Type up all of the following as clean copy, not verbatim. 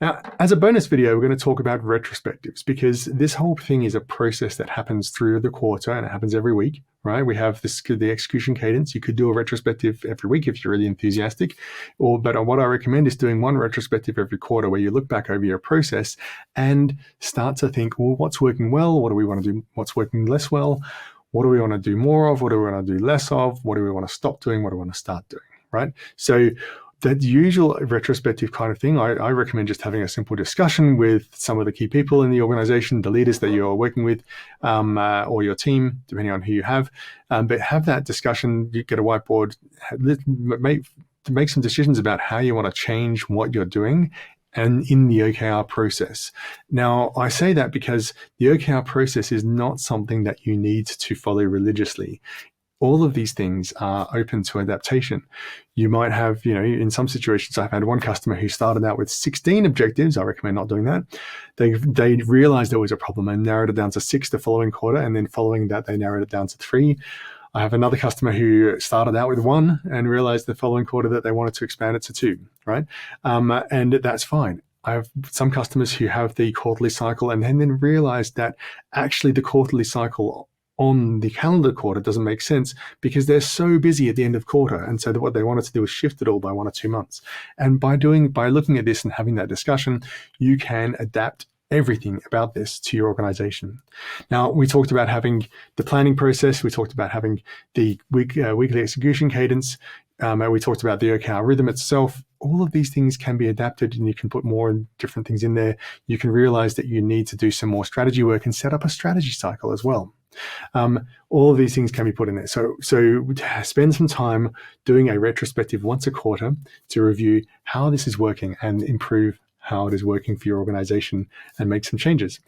Now, as a bonus video, we're going to talk about retrospectives, because this whole thing is a process that happens through the quarter and it happens every week, right? We have the execution cadence. You could do a retrospective every week if you're really enthusiastic, but what I recommend is doing one retrospective every quarter where you look back over your process and start to think, well, what's working well? What do we want to do? What's working less well? What do we want to do more of? What do we want to do less of? What do we want to stop doing? What do we want to start doing, right? So the usual retrospective kind of thing, I recommend just having a simple discussion with some of the key people in the organization, the leaders that you're working with, or your team, depending on who you have. But have that discussion, you get a whiteboard, make some decisions about how you want to change what you're doing and in the OKR process. Now, I say that because the OKR process is not something that you need to follow religiously. All of these things are open to adaptation. You might have, in some situations, I've had one customer who started out with 16 objectives. I recommend not doing that. They realized there was a problem and narrowed it down to 6 the following quarter. And then following that, they narrowed it down to 3. I have another customer who started out with 1 and realized the following quarter that they wanted to expand it to 2, right? And that's fine. I have some customers who have the quarterly cycle and then realized that actually the quarterly cycle on the calendar quarter doesn't make sense because they're so busy at the end of quarter. And so what they wanted to do was shift it all by 1 or 2 months. And by looking at this and having that discussion, you can adapt everything about this to your organization. Now, we talked about having the planning process. We talked about having the weekly execution cadence. We talked about the OKR rhythm itself. All of these things can be adapted and you can put more different things in there. You can realize that you need to do some more strategy work and set up a strategy cycle as well. All of these things can be put in there. So spend some time doing a retrospective once a quarter to review how this is working and improve how it is working for your organization and make some changes.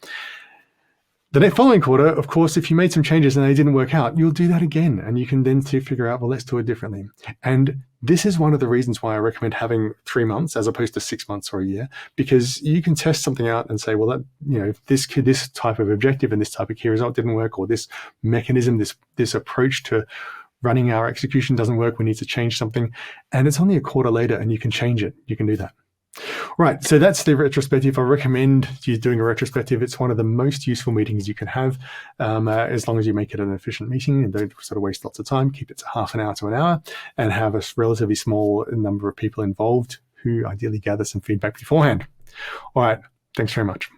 The following quarter, of course, if you made some changes and they didn't work out, you'll do that again. And you can then figure out, well, let's do it differently. And this is one of the reasons why I recommend having 3 months as opposed to 6 months or a year, because you can test something out and say, well, this type of objective and this type of key result didn't work, or this mechanism, this approach to running our execution doesn't work. We need to change something. And it's only a quarter later and you can change it. You can do that. Right, so that's the retrospective. I recommend you doing a retrospective. It's one of the most useful meetings you can have, as long as you make it an efficient meeting and don't sort of waste lots of time. Keep it to half an hour to an hour and have a relatively small number of people involved who ideally gather some feedback beforehand. All right, thanks very much.